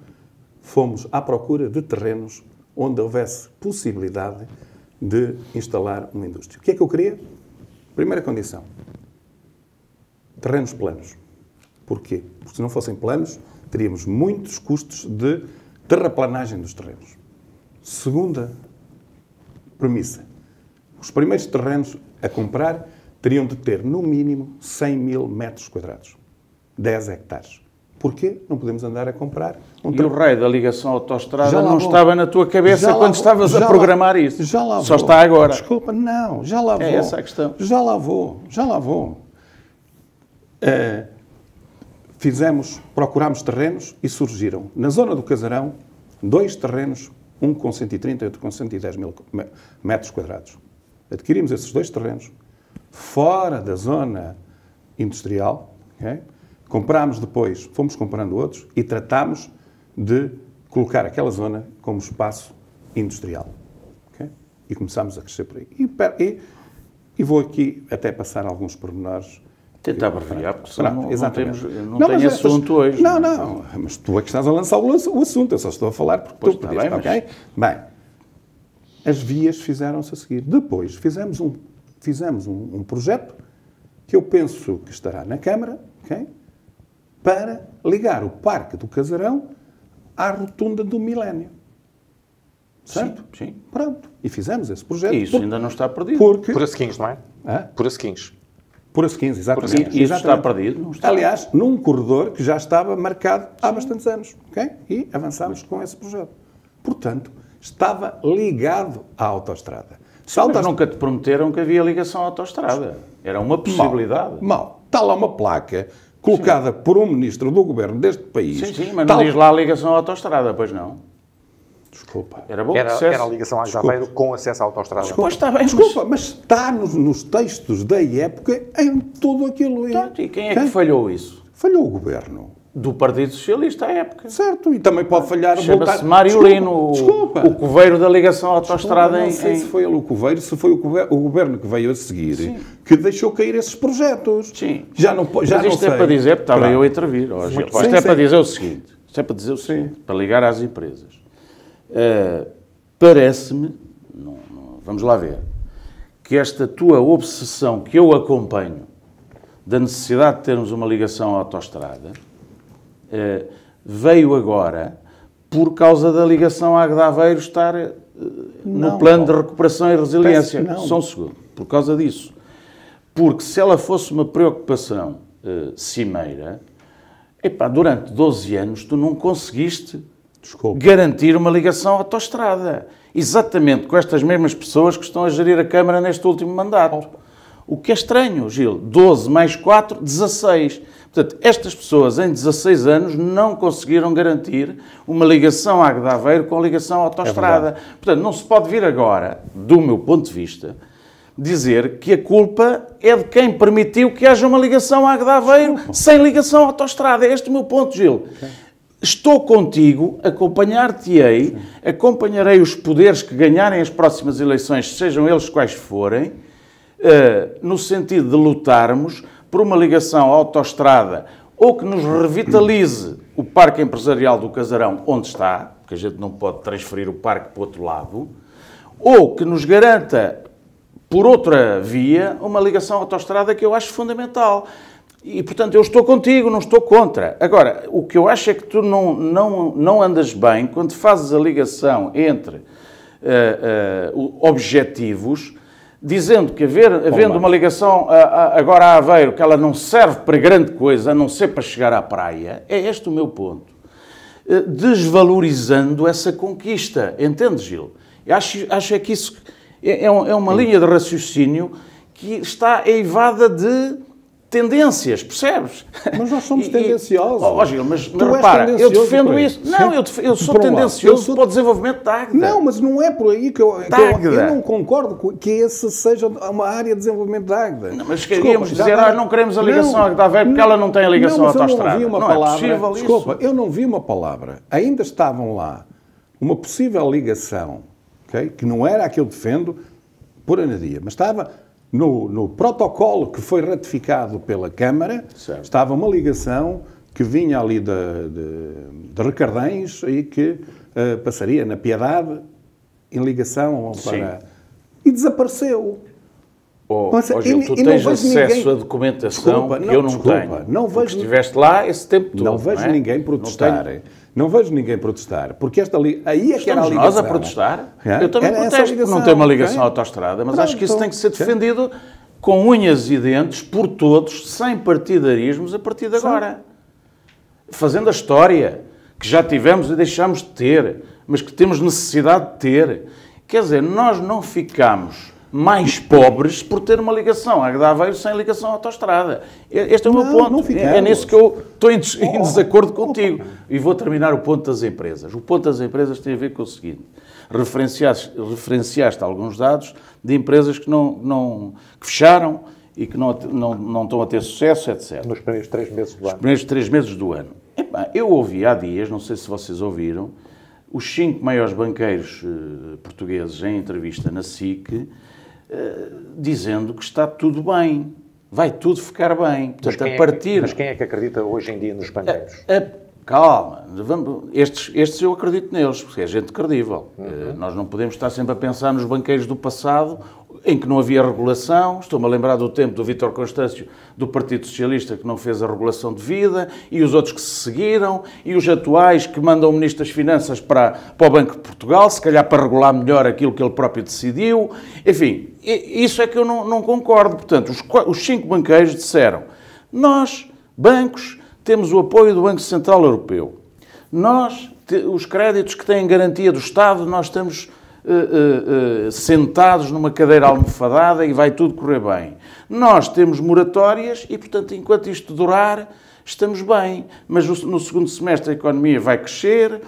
fomos à procura de terrenos onde houvesse possibilidade de instalar uma indústria. O que é que eu queria? Primeira condição. Terrenos planos. Porquê? Porque se não fossem planos, teríamos muitos custos de terraplanagem dos terrenos. Segunda premissa. Os primeiros terrenos a comprar teriam de ter, no mínimo, 100 mil metros quadrados. 10 hectares. Porquê? Não podemos andar a comprar um E o raio da ligação à autoestrada Já lá não vou. estava na tua cabeça Já lá quando vou. estavas Já a lá- programar isso. Já lá Só vou. está agora. Desculpa, não, já lá vou. É essa a questão. Já lá vou. Procurámos terrenos e surgiram, na zona do Casarão, 2 terrenos, um com 130 e outro com 110 mil metros quadrados. Adquirimos esses 2 terrenos fora da zona industrial, ok? Comprámos depois, fomos comprando outros e tratámos de colocar aquela zona como espaço industrial. Ok? E começámos a crescer por aí. E vou aqui até passar alguns pormenores. Tenta abreviar, porque senão não Exatamente. tem assunto hoje. Não, mas tu é que estás a lançar o assunto, eu só estou a falar porque Pois tu está pediste, bem, ok? Bem, as vias fizeram-se a seguir. Depois fizemos um projeto que eu penso que estará na Câmara, ok? Para ligar o Parque do Casarão à Rotunda do Milénio. Certo? Sim. Pronto. E fizemos esse projeto. E isso ainda não está perdido. Porque... Por A15, não é? Hã? Por A15. Por as 15, exatamente. E isso está perdido? Não está. Aliás, num corredor que já estava marcado há bastantes anos. Ok? E avançámos com esse projeto. Portanto, estava ligado à autoestrada. Mas nunca te prometeram que havia ligação à autoestrada. Era uma possibilidade. Mal. Está lá uma placa colocada por um ministro do governo deste país. Sim, mas não diz lá a ligação à autoestrada, pois não. Desculpa. Era bom que dissesse. Era a ligação a Aveiro com acesso à autoestrada. Pois está bem, Desculpa, mas está nos textos da época em tudo aquilo. E quem é que falhou isso? Falhou o governo. Do Partido Socialista à época. Certo, e também pode falhar... Chama-se Mário Lino, o coveiro da ligação à autoestrada. Não sei se foi ele o coveiro, se foi o governo que veio a seguir, que deixou cair esses projetos. Sim. Já não Mas não isto sei. é para dizer, porque estava Pronto. eu a intervir. Ó, Gil. Sim, Isto é para sim. dizer o seguinte, para ligar às empresas. Parece-me, vamos lá ver, que esta tua obsessão que eu acompanho da necessidade de termos uma ligação à autoestrada veio agora por causa da ligação à Águeda de Aveiro estar no plano de recuperação e resiliência. Só um segundo. Por causa disso. Porque se ela fosse uma preocupação cimeira, durante 12 anos tu não conseguiste garantir uma ligação à autoestrada. Exatamente com estas mesmas pessoas que estão a gerir a Câmara neste último mandato. O que é estranho, Gil. 12 mais 4, 16. Portanto, estas pessoas em 16 anos não conseguiram garantir uma ligação à Águeda de Aveiro com ligação à autoestrada. Portanto, não se pode vir agora, do meu ponto de vista, dizer que a culpa é de quem permitiu que haja uma ligação à Águeda de Aveiro sem ligação à autoestrada. É este o meu ponto, Gil. Okay. Estou contigo, acompanhar-te-ei, acompanharei os poderes que ganharem as próximas eleições, sejam eles quais forem, no sentido de lutarmos por uma ligação à autoestrada ou que nos revitalize o parque empresarial do Casarão onde está, porque a gente não pode transferir o parque para o outro lado, ou que nos garanta, por outra via, uma ligação à autoestrada que eu acho fundamental. E, portanto, eu estou contigo, não estou contra. Agora, o que eu acho é que tu não andas bem quando fazes a ligação entre objetivos, dizendo que havendo uma ligação agora a Aveiro, que ela não serve para grande coisa, a não ser para chegar à praia, é este o meu ponto. Desvalorizando essa conquista. Entende, Gil? Eu acho é que isso é uma linha de raciocínio que está eivada de tendências, percebes? Mas nós somos tendenciosos. Gil, mas repara, eu defendo isso. Não, eu sou tendencioso para o desenvolvimento da Águeda. Não, mas não é por aí que eu não concordo que esse seja uma área de desenvolvimento da Águeda. Não, mas queríamos dizer, não queremos a ligação à Águeda de Aveiro porque ela não tem a ligação à autoestrada. Eu não vi uma palavra. Ainda estavam lá uma possível ligação, okay, que não era a que eu defendo por anadia, mas estava... No protocolo que foi ratificado pela Câmara, certo, estava uma ligação que vinha ali de Recardães e que passaria na Piedade em ligação para... E desapareceu. Gil, tu tens acesso à documentação que eu não tenho. Não vejo, estiveste lá esse tempo todo. Não vejo ninguém protestar. Não vejo ninguém protestar. Porque aí é que era a ligação. Nós a protestar? Eu também protesto por não ter uma ligação à autoestrada, mas acho que isso tem que ser defendido com unhas e dentes por todos, sem partidarismos, a partir de agora. fazendo a história que já tivemos e deixámos de ter, mas que temos necessidade de ter. Quer dizer, nós não ficamos mais pobres por ter uma ligação a Aveiro sem ligação à autoestrada. Este é o meu ponto. É nisso que eu estou em desacordo contigo. E vou terminar o ponto das empresas. O ponto das empresas tem a ver com o seguinte. Referenciaste alguns dados de empresas que que fecharam e que não estão a ter sucesso, etc. Nos primeiros 3 meses do ano. Nos primeiros 3 meses do ano. Eu ouvi há dias, não sei se vocês ouviram, os 5 maiores banqueiros portugueses em entrevista na SIC, dizendo que está tudo bem, vai tudo ficar bem. Portanto, mas quem é que acredita hoje em dia nos banqueiros? Calma, estes eu acredito neles, porque é gente credível. Nós não podemos estar sempre a pensar nos banqueiros do passado, em que não havia regulação. Estou-me a lembrar do tempo do Vítor Constâncio, do Partido Socialista, que não fez a regulação devida, e os outros que se seguiram, e os atuais que mandam o Ministro das Finanças para o Banco de Portugal, se calhar para regular melhor aquilo que ele próprio decidiu. Enfim, isso é que eu não concordo. Portanto, os 5 banqueiros disseram: nós, bancos, temos o apoio do Banco Central Europeu. Nós, os créditos que têm garantia do Estado, nós estamos sentados numa cadeira almofadada e vai tudo correr bem. Nós temos moratórias e, portanto, enquanto isto durar, estamos bem. Mas no segundo semestre a economia vai crescer.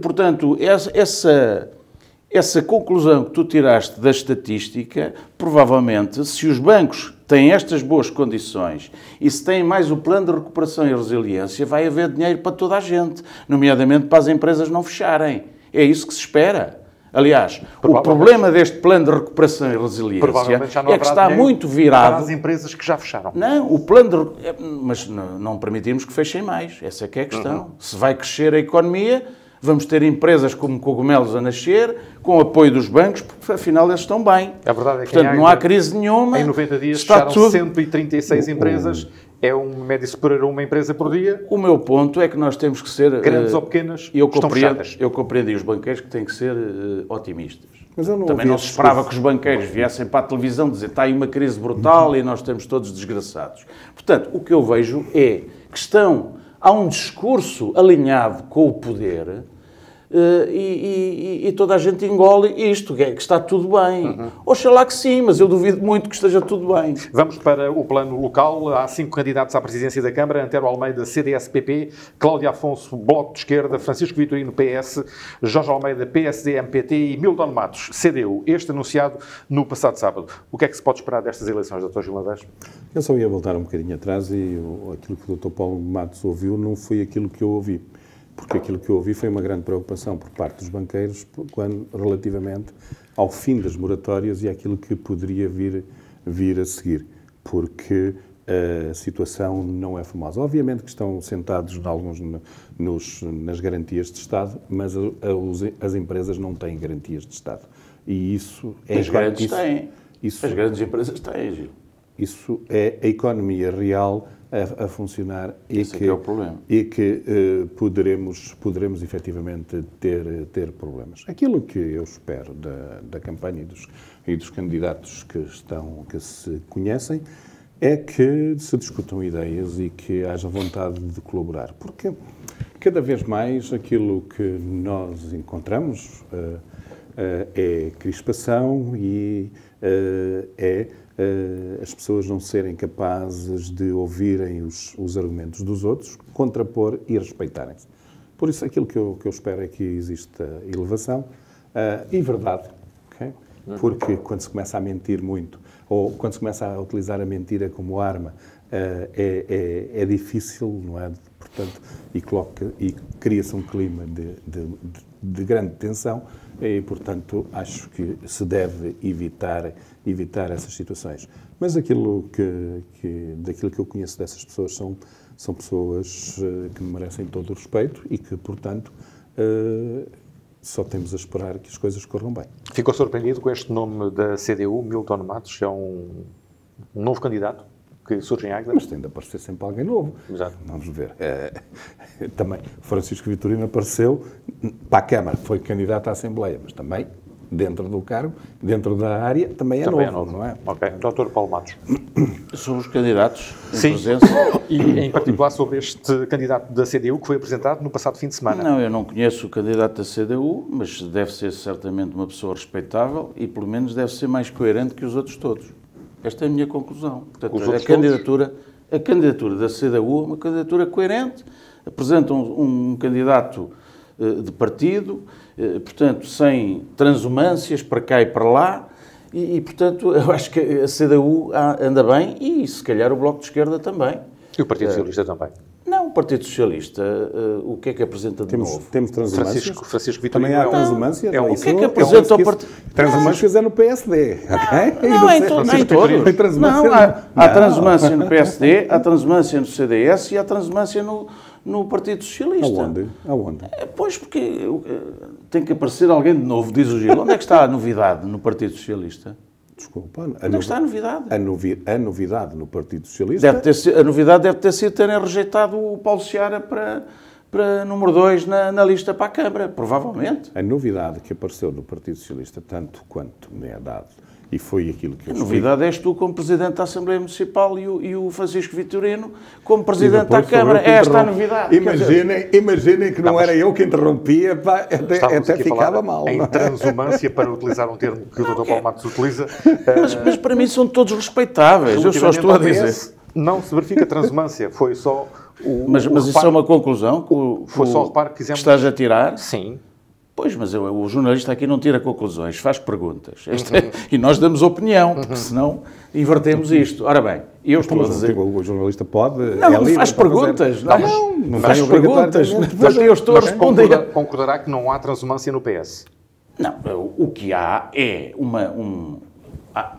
Portanto, essa conclusão que tu tiraste da estatística, provavelmente, se os bancos têm estas boas condições e se têm mais o plano de recuperação e resiliência, vai haver dinheiro para toda a gente, nomeadamente para as empresas não fecharem. É isso que se espera. Aliás, o problema deste plano de recuperação e resiliência é que está muito virado... para as empresas que já fecharam. Não, o plano de... Mas não permitimos que fechem mais. Essa é que é a questão. Se vai crescer a economia, vamos ter empresas como cogumelos a nascer, com o apoio dos bancos, porque afinal eles estão bem. A verdade é que portanto, não há crise nenhuma. Em 90 dias fecharam 136 empresas. É um médio superior a uma empresa por dia. O meu ponto é que nós temos que ser... grandes ou pequenas, estão fechadas. Eu compreendi os banqueiros que têm que ser otimistas. Mas eu Também não se esperava que os banqueiros viessem para a televisão dizer está aí uma crise brutal e nós estamos todos desgraçados. Portanto, o que eu vejo é que há um discurso alinhado com o poder e toda a gente engole isto, que está tudo bem. Oxalá que sim, mas eu duvido muito que esteja tudo bem. Vamos para o plano local. Há 5 candidatos à presidência da Câmara: Antero Almeida, CDS-PP, Cláudia Afonso, Bloco de Esquerda, Francisco Vitorino, PS, Jorge Almeida, PSD-MPT e Milton Matos, CDU. Este anunciado no passado sábado. O que é que se pode esperar destas eleições, Dr. Gil Naveiro? Eu só ia voltar um bocadinho atrás e aquilo que o Dr. Paulo Matos ouviu não foi aquilo que eu ouvi. Porque aquilo que eu ouvi foi uma grande preocupação por parte dos banqueiros relativamente ao fim das moratórias e àquilo que poderia vir a seguir, porque a situação não é famosa. Obviamente que estão sentados alguns nas garantias de Estado, mas as empresas não têm garantias de Estado. E isso é... As grandes têm. As grandes empresas têm, Gil. Isso é a economia real a funcionar e que, é o problema. E que poderemos efetivamente ter problemas. Aquilo que eu espero da campanha e dos candidatos que se conhecem é que se discutam ideias e que haja vontade de colaborar, porque cada vez mais aquilo que nós encontramos é crispação e as pessoas não serem capazes de ouvirem os argumentos dos outros, contrapor e respeitarem-se. Por isso, aquilo que eu espero é que exista elevação e verdade, okay? Porque quando se começa a mentir muito, ou quando se começa a utilizar a mentira como arma, é difícil, não é? Portanto, e cria-se um clima de grande tensão e, portanto, acho que se deve evitar essas situações. Mas daquilo que eu conheço dessas pessoas são pessoas que merecem todo o respeito e que, portanto, só temos a esperar que as coisas corram bem. Ficou surpreendido com este nome da CDU, Milton Matos, é um novo candidato que surge em Águeda? Mas tem de aparecer sempre alguém novo. Exato. Vamos ver. Também Francisco Vitorino apareceu para a Câmara, foi candidato à Assembleia, mas também dentro do cargo, dentro da área, também é novo, não é? Ok. Dr. Paulo Matos. Sobre os candidatos em Sim, presença. e em particular sobre este candidato da CDU que foi apresentado no passado fim de semana. Não, eu não conheço o candidato da CDU, mas deve ser certamente uma pessoa respeitável e pelo menos deve ser mais coerente que os outros todos. Esta é a minha conclusão. Portanto, a candidatura da CDU é uma candidatura coerente, apresenta um candidato de partido, portanto, sem transumâncias para cá e para lá, e, portanto, eu acho que a CDU anda bem e, se calhar, o Bloco de Esquerda também. E o Partido Socialista também. Não, o Partido Socialista, o que é que apresenta de novo? Temos transumâncias. Francisco Vitorino também há transumâncias. O que é que apresenta ao Partido? Transumâncias é no PSD, ok? Não, em todos. Não, há transumância no PSD, há transumância no CDS e há transumância no Partido Socialista. Aonde? Pois, porque tem que aparecer alguém de novo, diz o Gil. Onde é que está a novidade no Partido Socialista? Desculpa. Onde é que está a novidade? A novidade no Partido Socialista... A novidade deve ter sido terem rejeitado o Paulo Seara para número 2 na lista para a Câmara, provavelmente. A novidade que apareceu no Partido Socialista, tanto quanto me é dado, e foi aquilo que eu A novidade és tu como Presidente da Assembleia Municipal e o Francisco Vitorino como Presidente da Câmara. Esta é a novidade. Imaginem que não era eu que interrompia, até ficava mal. Em transumância, para utilizar um termo que o Dr. Paulo Matos utiliza. Mas para mim são todos respeitáveis, eu só estou a dizer. Não se verifica transumância, foi só Mas isso é uma conclusão que foi só o reparo que fizemos. Estás a tirar? Sim. Pois, mas o jornalista aqui não tira conclusões, faz perguntas. E nós damos opinião, porque senão invertemos isto. Ora bem, eu estou a dizer... O jornalista pode... Não, faz perguntas. Não faz perguntas. Mas eu estou a responder. Concordará que não há transumância no PS? Não, o que há é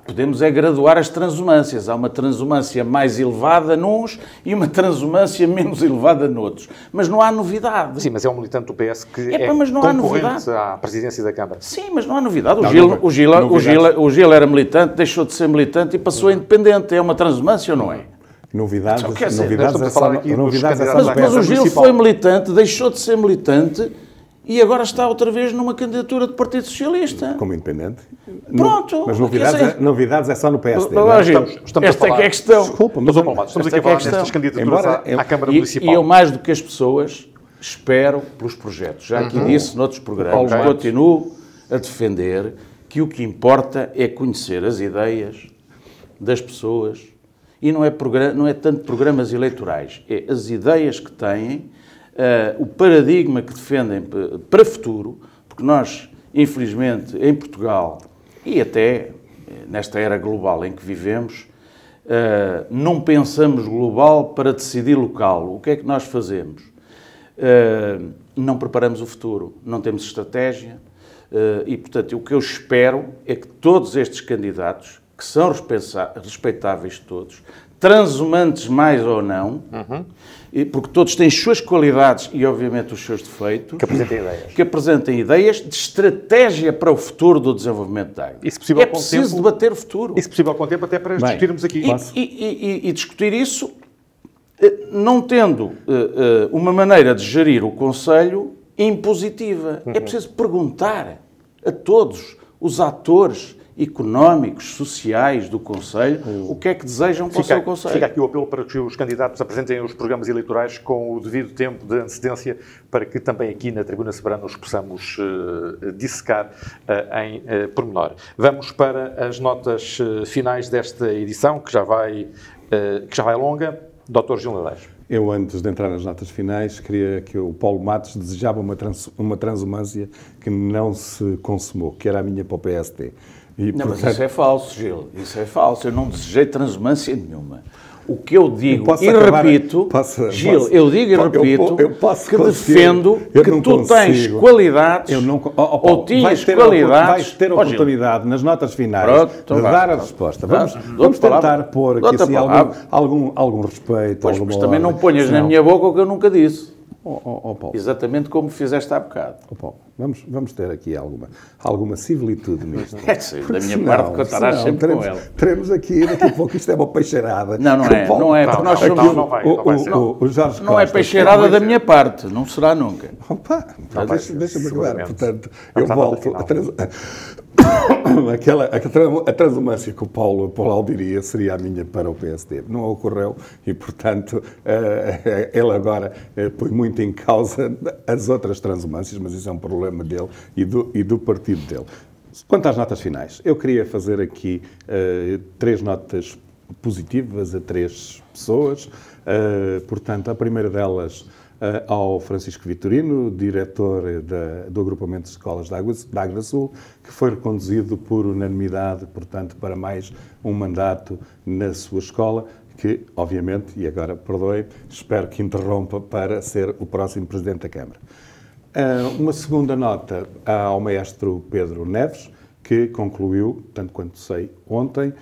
podemos graduar as transumâncias. Há uma transumância mais elevada nuns e uma transumância menos elevada noutros. Mas não há novidade. Sim, mas é um militante do PS que mas não há concorrente novidade. à presidência da Câmara. Sim, mas não há novidade. O Gil era militante, deixou de ser militante e passou a independente. É uma transumância ou não é? Novidades é só no PS. Mas o Gil foi militante, deixou de ser militante e agora está outra vez numa candidatura do Partido Socialista. Como independente? Pronto. Mas novidades é só no PSD. Estamos esta é que é a questão. Desculpa, mas estamos aqui a falar nestas candidaturas à Câmara Municipal. E eu, mais do que as pessoas, espero pelos projetos. Já aqui disse noutros programas, continuo a defender que o que importa é conhecer as ideias das pessoas e não é tanto programas eleitorais, é as ideias que têm, o paradigma que defendem para o futuro, porque nós, infelizmente, em Portugal e até nesta era global em que vivemos, não pensamos global para decidir local. O que é que nós fazemos? Não preparamos o futuro, não temos estratégia e, portanto, o que eu espero é que todos estes candidatos, que são respeitáveis todos, transumantes mais ou não, porque todos têm as suas qualidades e, obviamente, os seus defeitos, que apresentem ideias de estratégia para o futuro do desenvolvimento da água. É preciso debater o futuro. E, se possível, com tempo, até para discutirmos aqui. E discutir isso, não tendo uma maneira de gerir o Conselho impositiva. É preciso perguntar a todos os atores económicos, sociais do Conselho, o que é que desejam para o seu Conselho. Fica aqui o apelo para que os candidatos apresentem os programas eleitorais com o devido tempo de antecedência para que também aqui na Tribuna Soberana os possamos dissecar em pormenor. Vamos para as notas finais desta edição, que já vai longa. Dr. Gil Nadais. Eu, antes de entrar nas notas finais, queria que o Paulo Matos desejava uma transumância que não se consumou, que era a minha para o PSD. Não, mas isso é falso, Gil. Isso é falso. Eu não desejei transumância nenhuma. O que eu digo e repito, Gil, eu digo e repito que defendo que tu tens qualidades ou tinhas qualidades. Vais ter a oportunidade nas notas finais de dar a resposta. Vamos tentar pôr aqui assim, algum respeito. Pois, mas também não ponhas na minha boca o que eu nunca disse. Paulo. Exatamente como fizeste há bocado. Paulo. Vamos ter aqui alguma civilitude nisto. Da minha parte, contarás sempre com ela. Teremos aqui, daqui a pouco, isto é uma peixeirada. Não é. Não vai ser. O Jorge não é peixeirada da minha parte, não será nunca. Opa, deixa-me acabar. Portanto, eu volto a transumância que o Paulo diria seria a minha para o PSD. Não ocorreu e, portanto, ele agora põe muito em causa as outras transumâncias, mas isso é um problema dele e do partido dele. Quanto às notas finais, eu queria fazer aqui 3 notas positivas a 3 pessoas. Portanto, a primeira delas ao Francisco Vitorino, diretor do agrupamento de escolas da Águeda Sul, que foi reconduzido por unanimidade, portanto, para mais um mandato na sua escola, que, obviamente, e agora perdoe, espero que interrompa para ser o próximo Presidente da Câmara. Uma segunda nota ao maestro Pedro Neves, que concluiu, tanto quanto sei, ontem,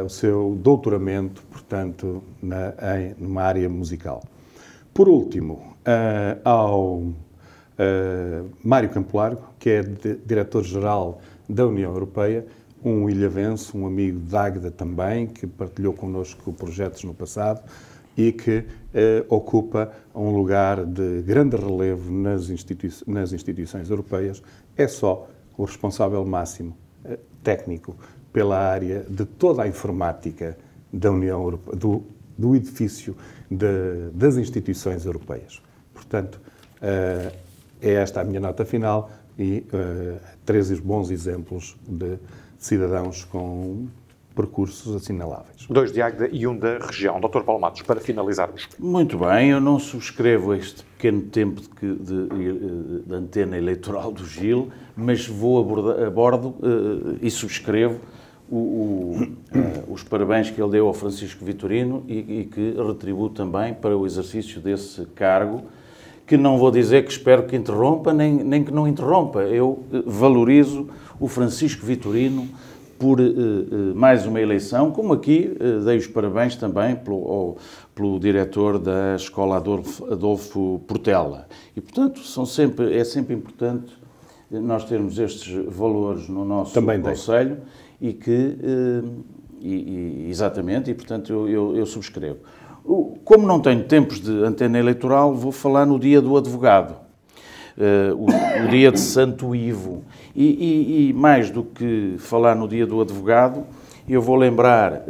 o seu doutoramento, portanto, numa área musical. Por último, ao Mário Campo Largo, que é diretor-geral da União Europeia, um ilhavense, um amigo da Águeda também, que partilhou connosco projetos no passado e que ocupa um lugar de grande relevo nas instituições europeias, é só o responsável máximo técnico pela área de toda a informática da União Europeia, do edifício das instituições europeias. Portanto, é esta a minha nota final e 3 bons exemplos de cidadãos com percursos assinaláveis. 2 de Águeda e 1 da região. Dr. Paulo Matos, para finalizarmos. Muito bem, eu não subscrevo este pequeno tempo de antena eleitoral do Gil, mas abordo e subscrevo os parabéns que ele deu ao Francisco Vitorino e que retribuo também para o exercício desse cargo, que não vou dizer que espero que interrompa, nem que não interrompa. Eu valorizo o Francisco Vitorino por mais uma eleição, como aqui dei os parabéns também pelo diretor da Escola Adolfo Portela. E, portanto, é sempre importante nós termos estes valores no nosso concelho e que, exatamente, e, portanto, eu subscrevo. Como não tenho tempos de antena eleitoral, vou falar no dia do advogado. O dia de Santo Ivo. E mais do que falar no dia do advogado, eu vou lembrar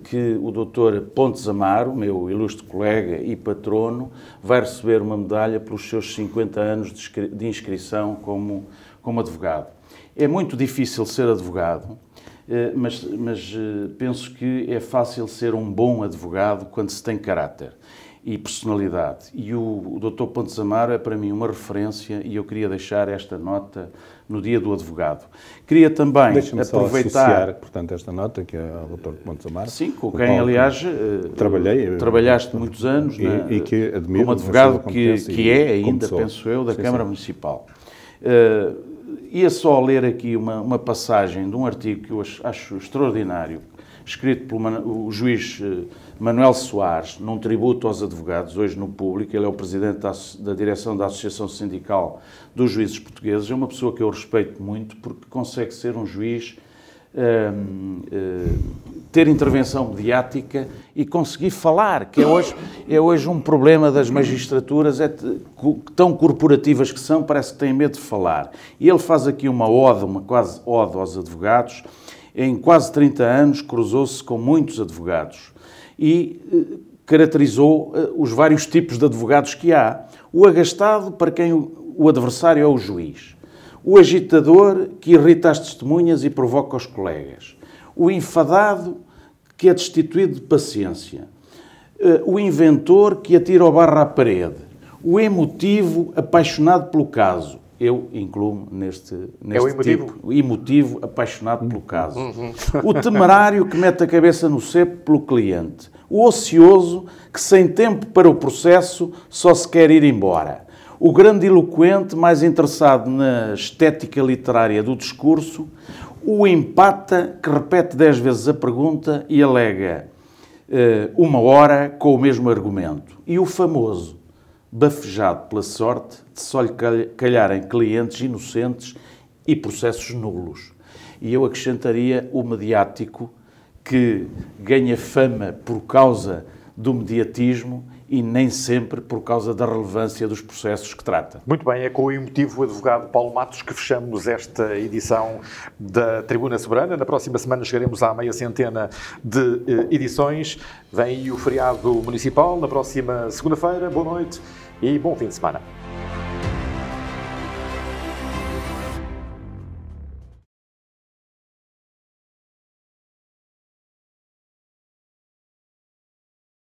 que o Dr. Pontes Amaro, meu ilustre colega e patrono, vai receber uma medalha pelos seus 50 anos de inscrição como advogado. É muito difícil ser advogado, mas penso que é fácil ser um bom advogado quando se tem caráter e personalidade. E o Dr. Pontes Amaro é para mim uma referência e eu queria deixar esta nota no dia do advogado. Queria também Deixa-me aproveitar... só associar, portanto, esta nota, que é o Dr. Pontes Amaro. Sim, com quem, aliás, trabalhaste muitos anos e que admiro como advogado que é ainda, penso eu, da Câmara Municipal. Ia só ler aqui uma passagem de um artigo que eu acho extraordinário, escrito pelo juiz Manuel Soares, num tributo aos advogados, hoje no Público. Ele é o presidente da direção da Associação Sindical dos Juízes Portugueses. É uma pessoa que eu respeito muito porque consegue ser um juiz, ter intervenção mediática e conseguir falar, que é hoje um problema das magistraturas, tão corporativas que são, parece que têm medo de falar. E ele faz aqui uma quase ode aos advogados. Em quase 30 anos cruzou-se com muitos advogados e caracterizou os vários tipos de advogados que há. O agastado, para quem o adversário é o juiz. O agitador, que irrita as testemunhas e provoca os colegas. O enfadado, que é destituído de paciência. O inventor, que atira o barro à parede. O emotivo, apaixonado pelo caso. Eu incluo neste tipo. Emotivo, apaixonado pelo caso. O temerário, que mete a cabeça no cepo pelo cliente. O ocioso, que sem tempo para o processo só se quer ir embora. O grandiloquente, mais interessado na estética literária do discurso. O empata, que repete 10 vezes a pergunta e alega 1 hora com o mesmo argumento. E o famoso, bafejado pela sorte de só lhe calharem clientes inocentes e processos nulos. E eu acrescentaria o mediático, que ganha fama por causa do mediatismo e nem sempre por causa da relevância dos processos que trata. Muito bem, é com o emotivo advogado Paulo Matos que fechamos esta edição da Tribuna Soberana. Na próxima semana chegaremos à meia centena de edições. Vem aí o feriado municipal na próxima segunda-feira. Boa noite e bom fim de semana.